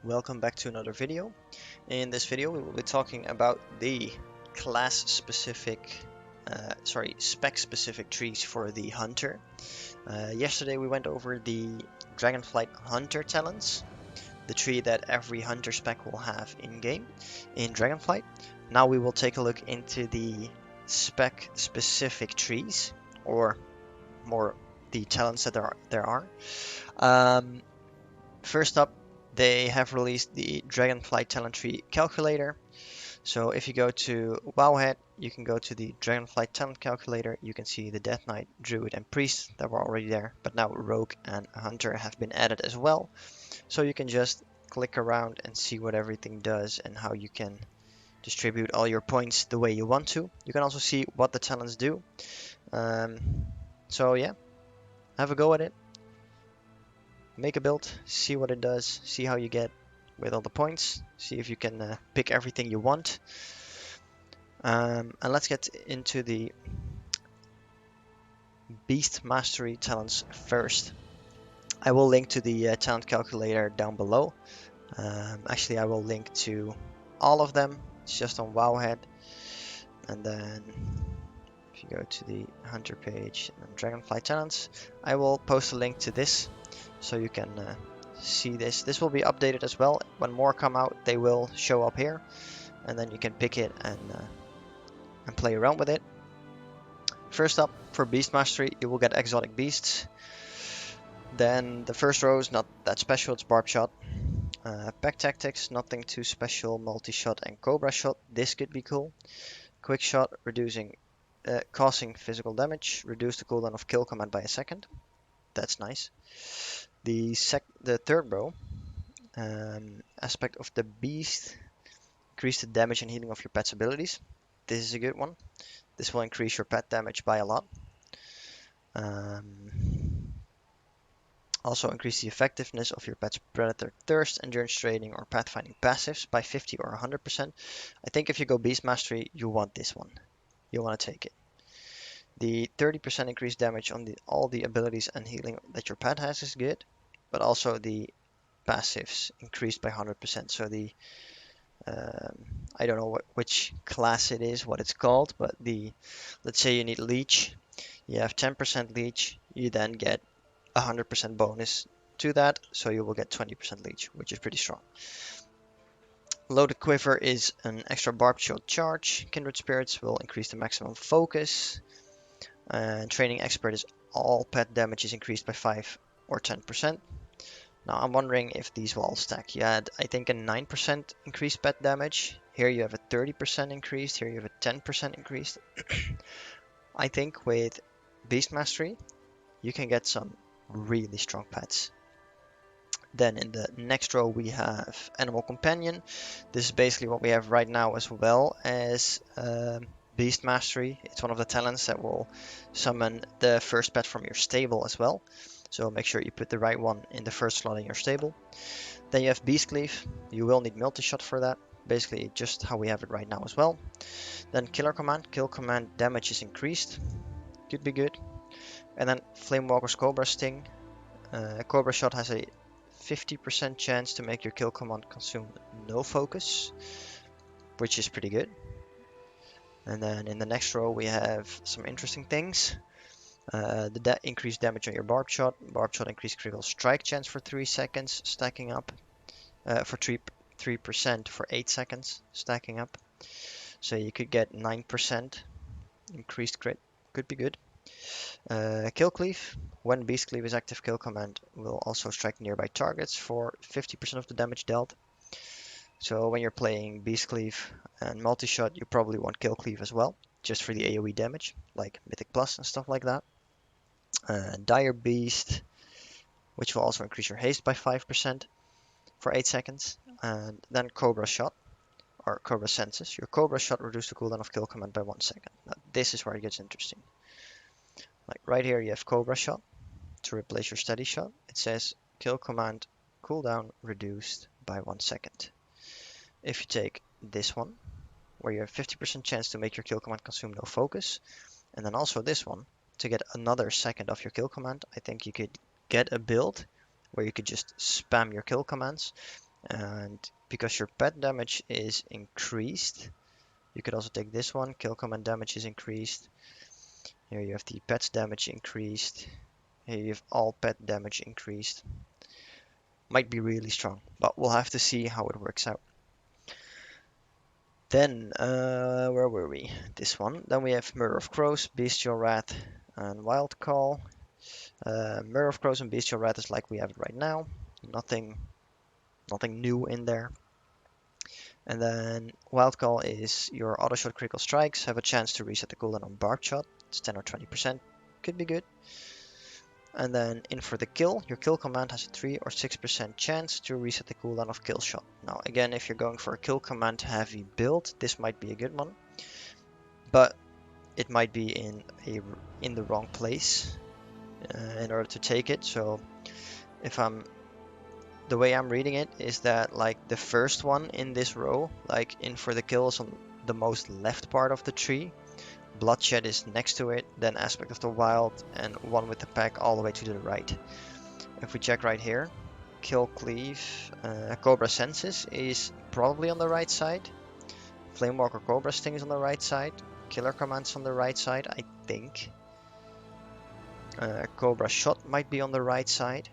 Welcome back to another video. In this video we will be talking about the spec specific trees for the hunter. Yesterday we went over the Dragonflight Hunter talents, the tree that every hunter spec will have in game in Dragonflight. Now we will take a look into the spec specific trees, or more the talents that there are. First up, they have released the Dragonflight Talent Tree Calculator. So if you go to wowhead, you can go to the Dragonflight Talent Calculator. You can see the Death Knight, Druid, and Priest that were already there, but now Rogue and Hunter have been added as well. So you can just click around and see what everything does and how you can distribute all your points the way you want to. You can also see what the talents do. So yeah, have a go at it. Make a build, see what it does, see how you get with all the points, see if you can pick everything you want. And let's get into the Beast Mastery talents first. I will link to the talent calculator down below. Actually, I will link to all of them. It's just on wowhead. And then if you go to the Hunter page and Dragonfly talents, I will post a link to this so you can see this. This will be updated as well. When more come out, they will show up here, and then you can pick it and play around with it. First up, for Beast Mastery, you will get Exotic Beasts. Then the first row is not that special, it's Barb Shot. Pack Tactics, nothing too special. Multi-Shot and Cobra Shot, this could be cool. Quick Shot, causing physical damage. Reduce the cooldown of kill command by a second. That's nice. The third row, aspect of the beast, increase the damage and healing of your pet's abilities. This is a good one. This will increase your pet damage by a lot. Also increase the effectiveness of your pet's predator thirst, endurance training, or pathfinding passives by 50 or 100%. I think if you go beast mastery, you want this one. You want to take it. The 30% increased damage on all the abilities and healing that your pet has is good, but also the passives increased by 100%. So the I don't know which class it is, what it's called, but let's say you need leech, you have 10% leech, you then get 100% bonus to that, so you will get 20% leech, which is pretty strong. Loaded Quiver is an extra Barb Shot charge. Kindred Spirits will increase the maximum focus. And Training Expert is all pet damage is increased by 5 or 10%. Now I'm wondering if these will all stack. You had, I think, a 9% increased pet damage. Here you have a 30% increased. Here you have a 10% increased. I think with Beast Mastery, you can get some really strong pets. Then in the next row we have Animal Companion. This is basically what we have right now as well as Beast Mastery. It's one of the talents that will summon the first pet from your stable as well. So make sure you put the right one in the first slot in your stable. Then you have Beast Cleave. You will need multi-shot for that. Basically just how we have it right now as well. Then Killer Command. Kill Command damage is increased. Could be good. And then Flamewalker's Cobra Sting. Cobra Shot has a 50% chance to make your kill command consume no focus, which is pretty good. And then in the next row we have some interesting things. The increased damage on your Barb Shot. Barb Shot increased critical strike chance for 3 seconds, stacking up. For 3% for 8 seconds, stacking up. So you could get 9% increased crit. Could be good. Kill Cleave. When Beast Cleave is active, Kill Command will also strike nearby targets for 50% of the damage dealt. So when you're playing Beast Cleave and Multi-Shot, you probably want Kill Cleave as well, just for the AoE damage, like Mythic Plus and stuff like that. Dire Beast, which will also increase your haste by 5% for 8 seconds. And then Cobra Shot, or Cobra Senses. Your Cobra Shot reduces the cooldown of Kill Command by 1 second. Now this is where it gets interesting. Like right here you have Cobra Shot to replace your Steady Shot. It says Kill Command cooldown reduced by 1 second. If you take this one, where you have 50% chance to make your kill command consume no focus, and then also this one, to get another second of your kill command, I think you could get a build where you could just spam your kill commands And because your pet damage is increased, you could also take this one. Kill command damage is increased. Here you have the pet's damage increased. Here you have all pet damage increased. Might be really strong, but we'll have to see how it works out. Then, where were we? This one. Then we have Murder of Crows, Bestial Wrath, and Wild Call. Murder of Crows and Bestial Wrath is like we have it right now. Nothing new in there. And then Wild Call is your auto shot critical strikes have a chance to reset the cooldown on Barbed Shot. It's 10 or 20%. Could be good. And then in for the kill, your kill command has a 3 or 6% chance to reset the cooldown of kill shot. Now again, if you're going for a kill command heavy build, this might be a good one. But it might be in the wrong place in order to take it. So if the way I'm reading it is that like the first one in this row, like in for the kill is on the most left part of the tree. Bloodshed is next to it, then Aspect of the Wild, and one with the pack all the way to the right. If we check right here, Kill Cleave, Cobra Senses is probably on the right side. Flamewalker Cobra Sting is on the right side. Killer Command's on the right side, I think. Cobra Shot might be on the right side.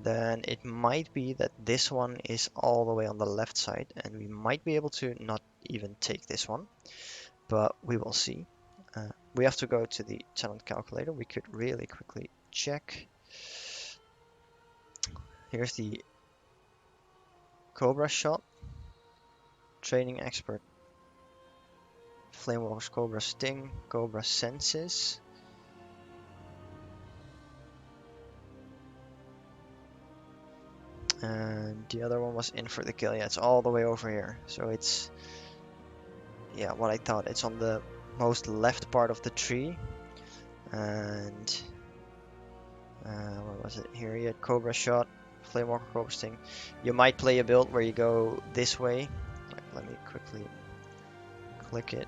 Then it might be that this one is all the way on the left side, and we might be able to not even take this one, but we will see. We have to go to the talent calculator. We could really quickly check. Here's the Cobra Shot, Training Expert, Flamewalker's Cobra Sting, Cobra Senses. And the other one was in for the kill. Yeah, it's all the way over here. So it's, yeah, what I thought. It's on the most left part of the tree. And what was it? Here you had Cobra Shot, Flamewalker Cobra Sting. You might play a build where you go this way. Like, let me quickly click it.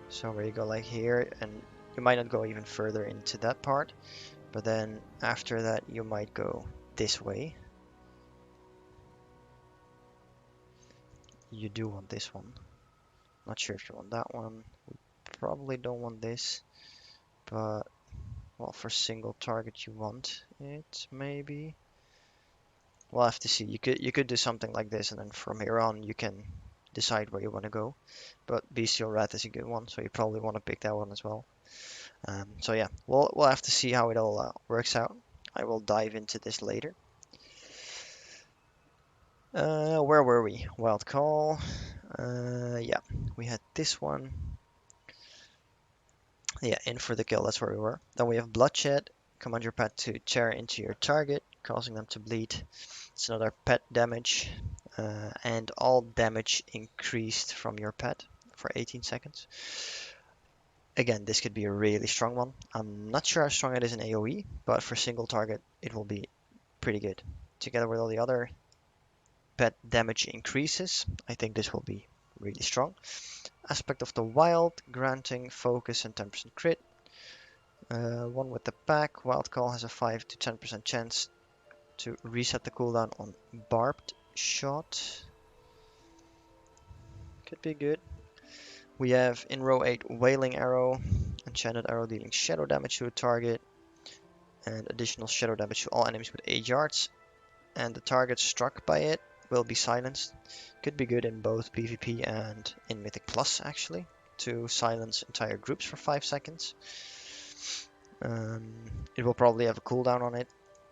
So where you go like here, and you might not go even further into that part, but then after that you might go this way. You do want this one. Not sure if you want that one. We probably don't want this, but well, for single target you want it maybe. We'll have to see. You could do something like this, and then from here on you can decide where you want to go. But Bestial Wrath is a good one, so you probably want to pick that one as well. So yeah, we'll have to see how it all works out. I will dive into this later. Where were we? Wild Call. Yeah, we had this one. Yeah, in for the kill, that's where we were. Then we have Bloodshed. Command your pet to tear into your target, causing them to bleed. It's another pet damage. And all damage increased from your pet for 18 seconds. Again, this could be a really strong one. I'm not sure how strong it is in AoE, but for single target, it will be pretty good. Together with all the other pet damage increases, I think this will be really strong. Aspect of the Wild, granting focus and 10% crit. One with the pack, Wild Call has a 5 to 10% chance to reset the cooldown on Barbed Shot. Could be good. We have in row 8 Wailing Arrow, enchanted arrow dealing shadow damage to a target, and additional shadow damage to all enemies with 8 yards. And the target struck by it will be silenced. Could be good in both PvP and in Mythic Plus actually, to silence entire groups for 5 seconds. It will probably have a cooldown on it.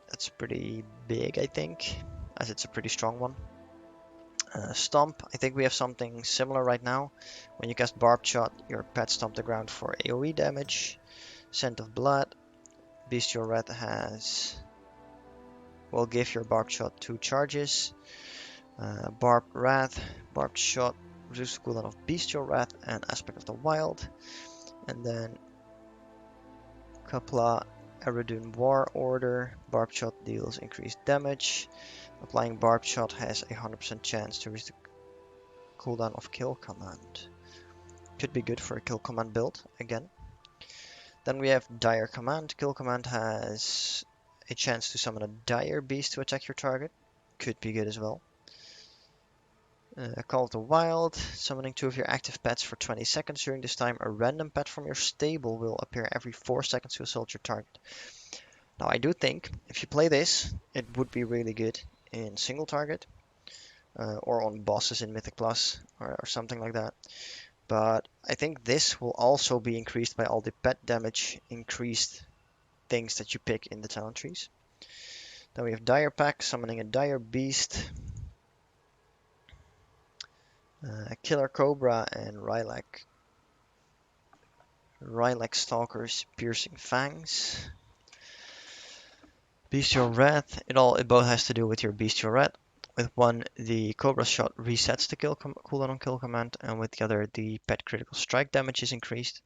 That's pretty big, I think, as it's a pretty strong one. Stomp, I think we have something similar right now. When you cast Barbed Shot, your pet stomp the ground for AoE damage. Scent of Blood, Bestial Wrath will give your Barbed Shot 2 charges. Barbed Wrath, Barbed Shot, reduce the cooldown of Bestial Wrath and Aspect of the Wild. And then Kapla, Eredun War Order, Barbed Shot deals increased damage. Applying Barbed Shot has a 100% chance to reach the cooldown of Kill Command. Could be good for a Kill Command build again. Then we have Dire Command. Kill Command has a chance to summon a Dire Beast to attack your target. Could be good as well. Call of the Wild. Summoning 2 of your active pets for 20 seconds. During this time, a random pet from your stable will appear every 4 seconds to assault your target. Now, I do think if you play this, it would be really good in single target or on bosses in Mythic Plus or something like that. But I think this will also be increased by all the pet damage increased things that you pick in the talent trees. Then we have Dire Pack, summoning a Dire Beast, Killer Cobra, and Rylak Stalker's Piercing Fangs. Bestial Wrath, it both has to do with your Bestial Wrath. With one, the Cobra shot resets the cooldown on kill command, and with the other, the pet critical strike damage is increased.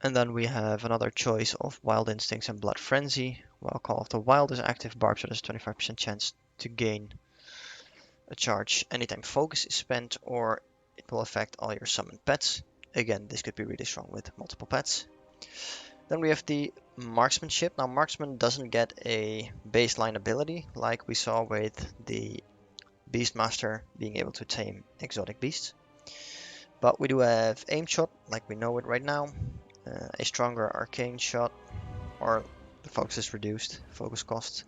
And then we have another choice of Wild Instincts and Blood Frenzy. While Call of the Wild is active, Barb Shot has a 25% chance to gain a charge anytime focus is spent, or it will affect all your summoned pets. Again, this could be really strong with multiple pets. Then we have the Marksmanship. Now, Marksman doesn't get a baseline ability like we saw with the Beastmaster being able to tame exotic beasts. But we do have Aim Shot, like we know it right now. A stronger Arcane Shot, or the focus is reduced, focus cost.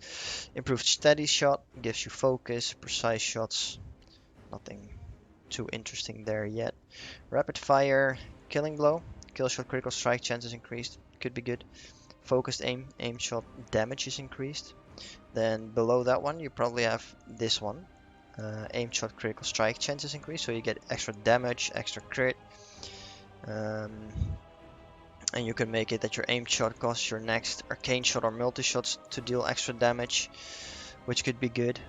Improved Steady Shot gives you focus, precise shots, nothing too interesting there yet. Rapid Fire, Killing Blow, kill shot critical strike chances increased, could be good. Focused aim, aim shot damage is increased. Then below that one you probably have this one. Aim shot critical strike chances increased, so you get extra damage, extra crit. And you can make it that your aim shot costs your next arcane shot or multi-shots to deal extra damage, which could be good.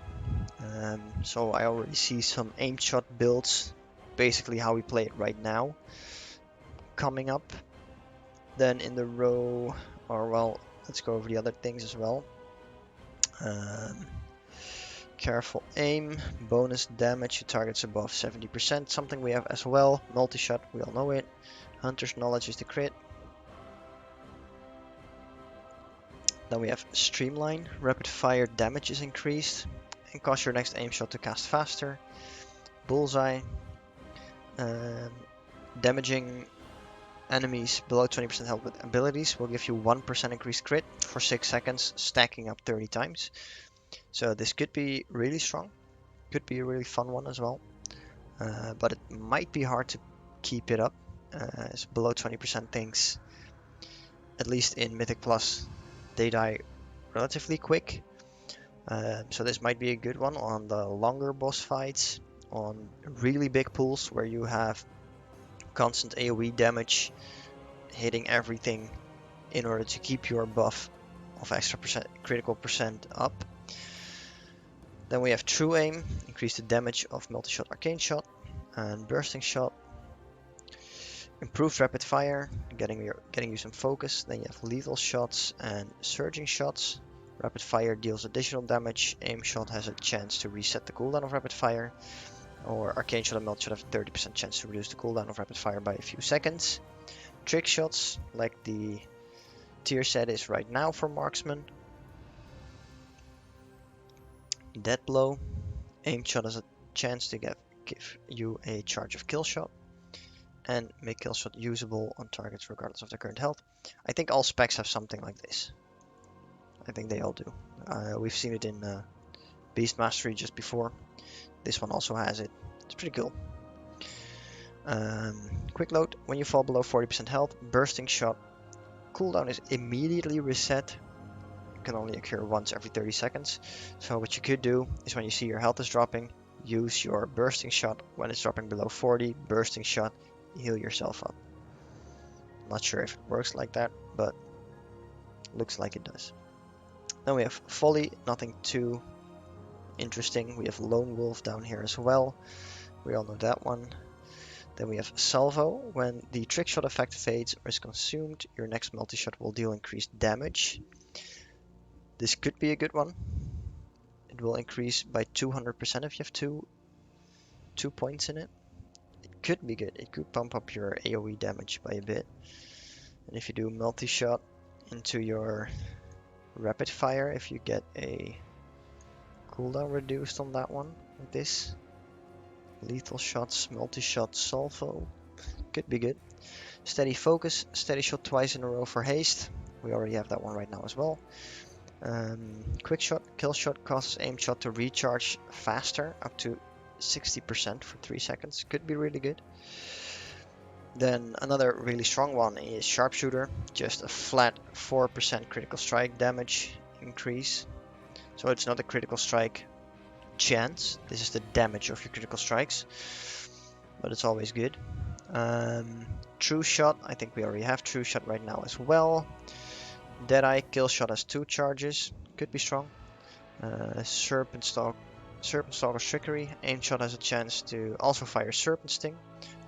So I already see some aim shot builds, basically how we play it right now, coming up. Then in the row, or well, let's go over the other things as well. Careful aim, bonus damage to targets above 70%, something we have as well. Multi-shot, we all know it. Hunter's Knowledge is the crit. Then we have Streamline, rapid fire damage is increased and cause your next aim shot to cast faster. Bullseye, damaging enemies below 20% health with abilities will give you 1% increased crit for 6 seconds, stacking up 30 times. So this could be really strong, could be a really fun one as well, but it might be hard to keep it up, as below 20% things, at least in Mythic Plus, they die relatively quick. So this might be a good one on the longer boss fights, on really big pools where you have constant AoE damage hitting everything in order to keep your buff of extra critical percent up. Then we have True Aim, increase the damage of multi-shot arcane shot and bursting shot. Improved rapid fire, getting you some focus. Then you have lethal shots and surging shots. Rapid fire deals additional damage. Aim shot has a chance to reset the cooldown of rapid fire. Or arcane shot and multi-shot have a 30% chance to reduce the cooldown of rapid fire by a few seconds. Trick shots, like the tier set is right now for marksman. Dead blow. Aim shot has a chance to give you a charge of kill shot. And make kill shot usable on targets regardless of their current health. I think all specs have something like this. I think they all do. We've seen it in Beast Mastery just before. This one also has it. It's pretty cool. Quick load. When you fall below 40% health, bursting shot cooldown is immediately reset. It can only occur once every 30 seconds. So what you could do is when you see your health is dropping, use your bursting shot when it's dropping below 40. Bursting shot, heal yourself up. Not sure if it works like that, but looks like it does. Then we have Folly, nothing too interesting. We have Lone Wolf down here as well. We all know that one. Then we have Salvo. When the trick shot effect fades or is consumed, your next multi-shot will deal increased damage. This could be a good one. It will increase by 200% if you have two points in it. It could be good. It could pump up your AoE damage by a bit. And if you do multi-shot into your rapid fire, if you get a cooldown reduced on that one, like this. Lethal shots, multi-shot, salvo, could be good. Steady focus, steady shot twice in a row for haste. We already have that one right now as well. Quick shot, kill shot causes aim shot to recharge faster, up to 60% for 3 seconds. Could be really good. Then another really strong one is sharpshooter, just a flat 4% critical strike damage increase. So it's not a critical strike chance, this is the damage of your critical strikes, but it's always good. True shot, I think we already have true shot right now as well. Deadeye, kill shot has 2 charges, could be strong. Serpent Stalker's Trickery, aim shot has a chance to also fire Serpent Sting.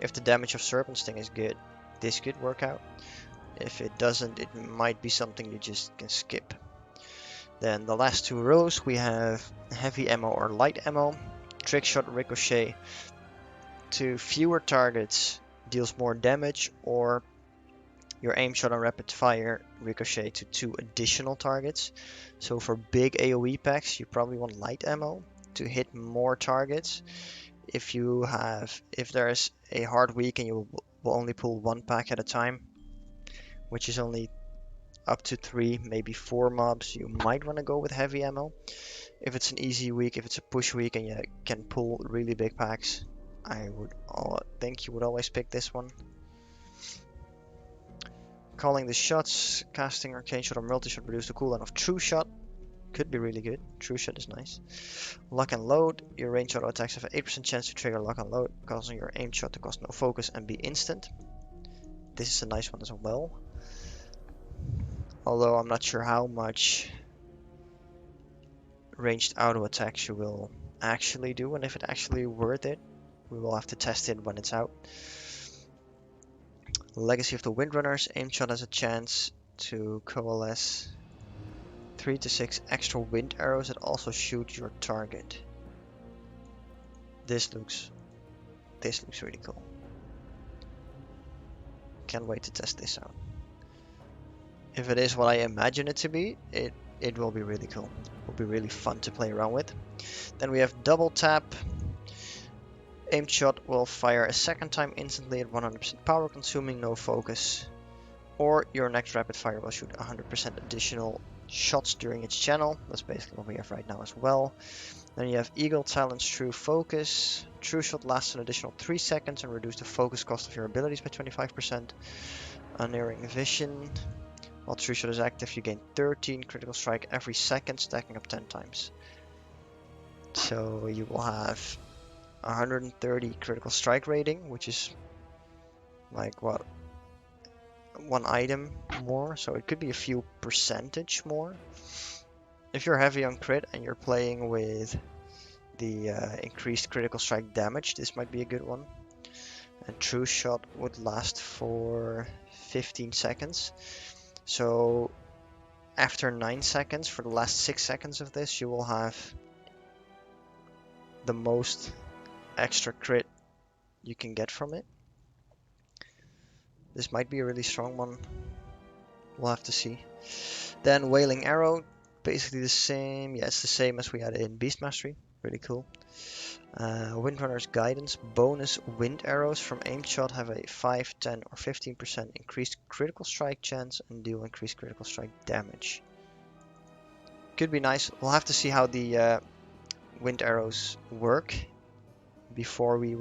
If the damage of Serpent Sting is good, this could work out. If it doesn't, it might be something you just can skip. Then the last 2 rows we have heavy ammo or light ammo. Trick shot ricochet to fewer targets deals more damage, or your aim shot on rapid fire ricochet to 2 additional targets. So for big AoE packs you probably want light ammo to hit more targets. If there's a hard week and you will only pull 1 pack at a time, which is only up to 3, maybe 4 mobs, you might want to go with heavy ammo. If it's an easy week, if it's a push week and you can pull really big packs, I would think you would always pick this one. Calling the shots, casting arcane shot or multi-shot reduce the cooldown of true shot. Could be really good. True shot is nice. Lock and load. Your range auto attacks have an 8% chance to trigger lock and load, causing your aim shot to cost no focus and be instant. This is a nice one as well. Although I'm not sure how much ranged auto attacks you will actually do and if it actually worth it. We will have to test it when it's out. Legacy of the Windrunners. Aim shot has a chance to coalesce 3 to 6 extra wind arrows that also shoot your target. This looks really cool. Can't wait to test this out. If it is what I imagine it to be, it will be really cool. It will be really fun to play around with. Then we have double tap. Aimed shot will fire a second time instantly at 100% power, consuming no focus. Or your next rapid fire will shoot 100% additional shots during its channel. That's basically what we have right now as well. Then you have Eagle Talon's True Focus. True Shot lasts an additional 3 seconds and reduce the focus cost of your abilities by 25%. Unerring Vision. While True Shot is active, you gain 13 critical strike every second, stacking up 10 times. So you will have 130 critical strike rating, which is like what, 1 item more, so it could be a few percentage more. If you're heavy on crit and you're playing with the increased critical strike damage, this might be a good one. And True Shot would last for 15 seconds. So after 9 seconds, for the last 6 seconds of this, you will have the most extra crit you can get from it. This might be a really strong one. We'll have to see. Then Wailing Arrow, basically the same. Yeah, it's the same as we had in Beast Mastery. Really cool. Windrunner's Guidance. Bonus wind arrows from aimed shot have a 5, 10 or 15% increased critical strike chance and deal increased critical strike damage. Could be nice. We'll have to see how the wind arrows work before we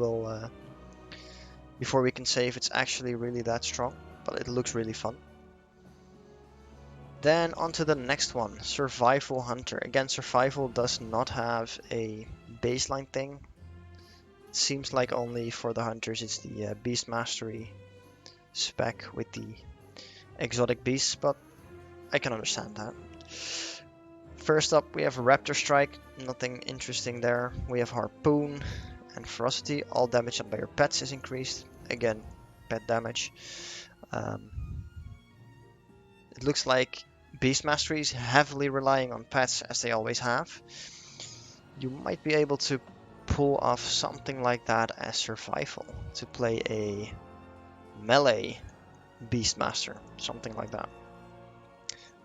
can say if it's actually really that strong, but it looks really fun. Then on to the next one, Survival Hunter. Again, Survival does not have a baseline thing. It seems like only for the hunters it's the Beast Mastery spec with the exotic beasts, but I can understand that. First up we have Raptor Strike, nothing interesting there. We have Harpoon and Ferocity. All damage done by your pets is increased. Again, pet damage. It looks like Beast Mastery is heavily relying on pets, as they always have. You might be able to pull off something like that as Survival, to play a melee Beastmaster, something like that.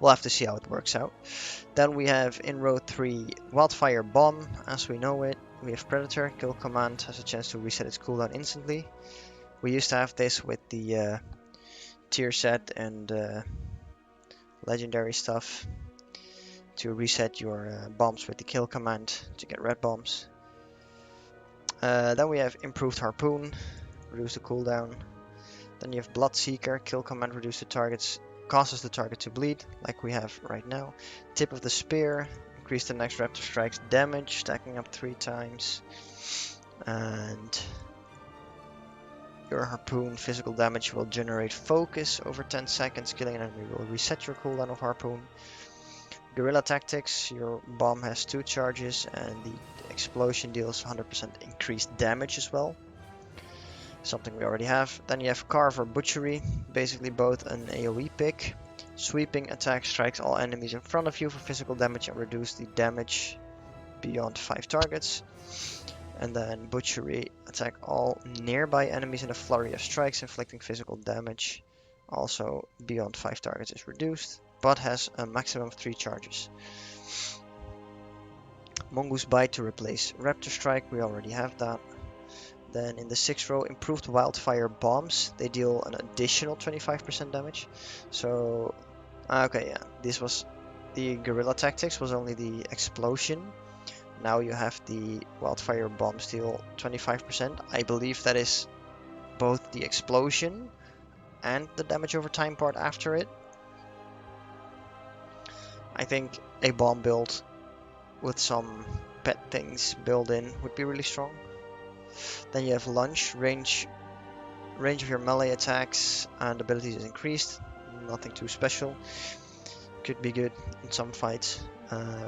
We'll have to see how it works out. Then we have in row 3 Wildfire Bomb, as we know it. We have Predator, kill command has a chance to reset its cooldown instantly. We used to have this with the tier set and legendary stuff to reset your bombs with the kill command to get red bombs. Then we have Improved Harpoon, reduce the cooldown. Then you have Bloodseeker, kill command, reduce the target's causes the target to bleed, like we have right now. Tip of the Spear, increase the next Raptor Strike's damage, stacking up 3 times. And your Harpoon physical damage will generate focus over 10 seconds, killing an enemy will reset your cooldown of Harpoon. Guerrilla Tactics, your bomb has 2 charges and the explosion deals 100% increased damage as well. Something we already have. Then you have Carve or Butchery, basically both an AoE pick. Sweeping attack strikes all enemies in front of you for physical damage and reduce the damage beyond 5 targets. And then Butchery, attack all nearby enemies in a flurry of strikes, inflicting physical damage. Also beyond 5 targets is reduced, but has a maximum of 3 charges. Mongoose Bite to replace Raptor Strike, we already have that. Then in the 6th row, Improved Wildfire Bombs. They deal an additional 25% damage. So, okay, yeah, this was the Guerrilla Tactics was only the explosion. Now you have the Wildfire Bombs deal 25%. I believe that is both the explosion and the damage over time part after it. I think a bomb build with some pet things built in would be really strong. Then you have Lunge, range of your melee attacks and abilities is increased. Nothing too special. Could be good in some fights.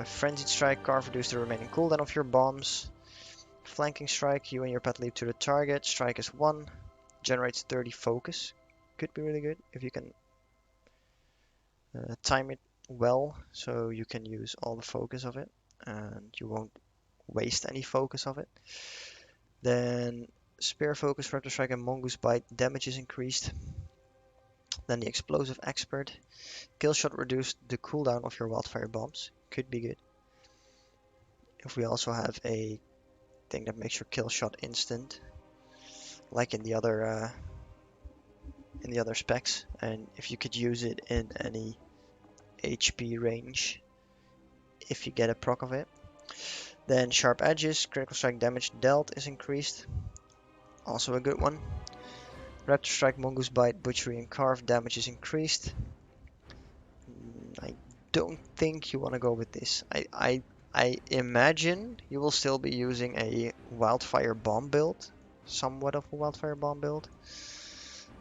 Frenzied Strike, Carve, reduce the remaining cooldown of your bombs. Flanking Strike, you and your pet leap to the target. Strike is 1. Generates 30 focus. Could be really good if you can time it well, so you can use all the focus of it and you won't waste any focus of it. Then Spear Focus, Raptor Strike and Mongoose Bite, damage is increased. Then the Explosive Expert. Kill Shot reduced the cooldown of your Wildfire Bombs. Could be good. If we also have a thing that makes your Kill Shot instant, like in the other specs, and if you could use it in any HP range, if you get a proc of it. Then Sharp Edges, critical strike damage dealt is increased. Also a good one. Raptor Strike, Mongoose Bite, Butchery and Carve damage is increased. I don't think you want to go with this. I imagine you will still be using a Wildfire Bomb build. Somewhat of a Wildfire Bomb build.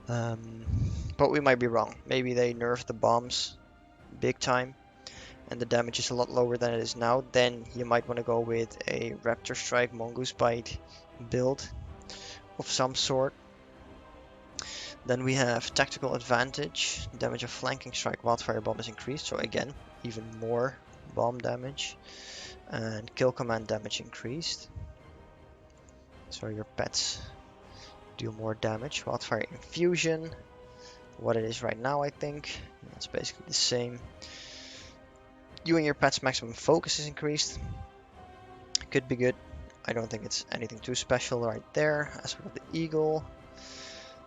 But we might be wrong. Maybe they nerfed the bombs big time and the damage is a lot lower than it is now. Then you might want to go with a Raptor Strike, Mongoose Bite build of some sort. Then we have Tactical Advantage, damage of Flanking Strike, Wildfire Bomb is increased, so again, even more bomb damage. And Kill Command damage increased, so your pets do more damage. Wildfire Infusion, what it is right now I think, it's basically the same. You and your pet's maximum focus is increased, could be good. I don't think it's anything too special right there. As for the Eagle,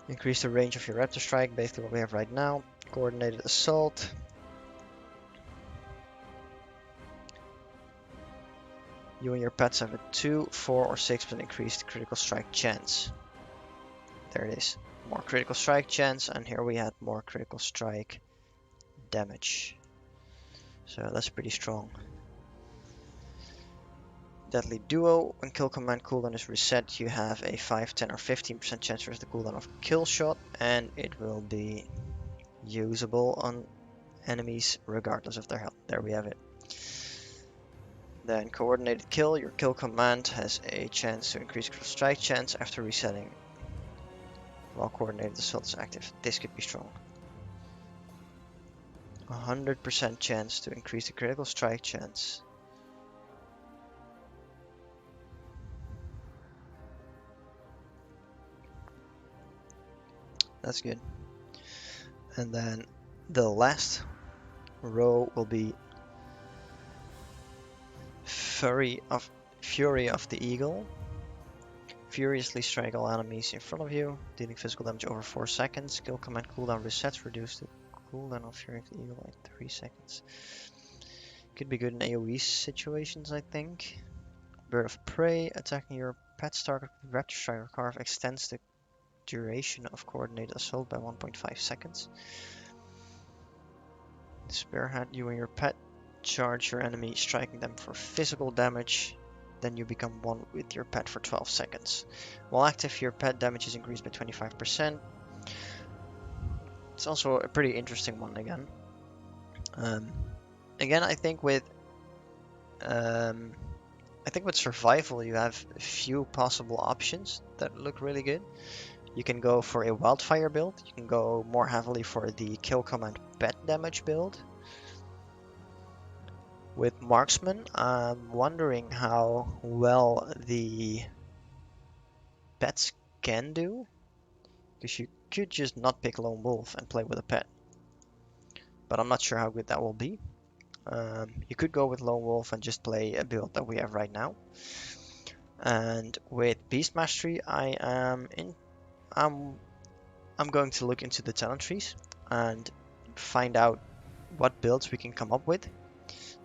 increase the range of your Raptor Strike, basically what we have right now. Coordinated Assault. You and your pets have a 2, 4 or 6% increased critical strike chance. There it is. More critical strike chance, and here we had more critical strike damage. So that's pretty strong. Deadly Duo, when kill command cooldown is reset, you have a 5, 10 or 15% chance versus the cooldown of Kill Shot, and it will be usable on enemies regardless of their health. There we have it. Then Coordinated Kill, your kill command has a chance to increase critical strike chance after resetting while Coordinated Assault is active. This could be strong. 100% chance to increase the critical strike chance. That's good. And then the last row will be Fury of the Eagle. Furiously strike all enemies in front of you, dealing physical damage over 4 seconds. Skill command cooldown resets, reduce the cooldown of Fury of the Eagle by 3 seconds. Could be good in AoE situations, I think. Bird of Prey, attacking your pet's target with Raptor Strike or Carve extends the duration of coordinated assault by 1.5 seconds. Spearhead, you and your pet charge your enemy, striking them for physical damage. Then you become one with your pet for 12 seconds. While active, your pet damage is increased by 25%. It's also a pretty interesting one again. Again, I think with survival you have a few possible options that look really good. You can go for a wildfire build. You can go more heavily for the kill command pet damage build. With marksman, I'm wondering how well the pets can do, because you could just not pick lone wolf and play with a pet, but I'm not sure how good that will be. You could go with lone wolf and just play a build that we have right now. And with beast mastery, I'm going to look into the talent trees and find out what builds we can come up with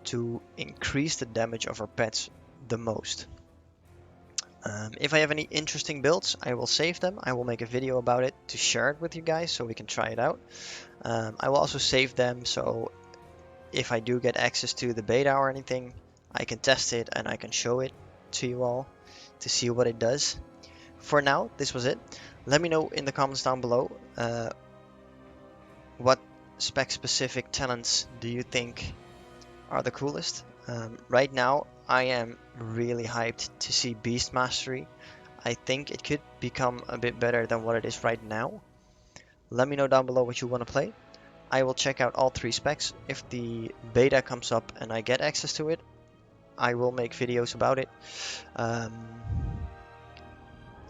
to increase the damage of our pets the most. If I have any interesting builds, I will save them. I will make a video about it to share it with you guys so we can try it out. I will also save them so if I do get access to the beta or anything, I can test it and I can show it to you all to see what it does. For now, this was it. Let me know in the comments down below what spec specific talents do you think are the coolest. Right now I am really hyped to see beast mastery. I think it could become a bit better than what it is right now. Let me know down below what you want to play. I will check out all 3 specs. If the beta comes up and I get access to it, I will make videos about it. Let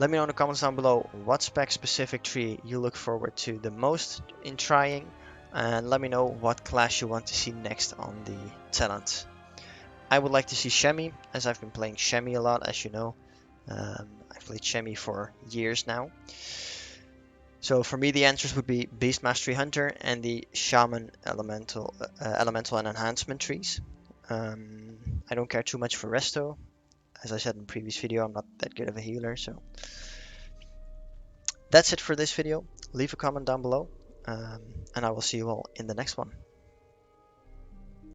me know in the comments down below what spec specific tree you look forward to the most in trying, and let me know what class you want to see next on the talent. I would like to see Shemi, as I've been playing Shemi a lot, as you know. I've played Shemi for years now. So for me the answers would be Beast Mastery Hunter and the Shaman Elemental and Enhancement trees. I don't care too much for Resto. As I said in the previous video, I'm not that good of a healer, so that's it for this video. Leave a comment down below, and I will see you all in the next one.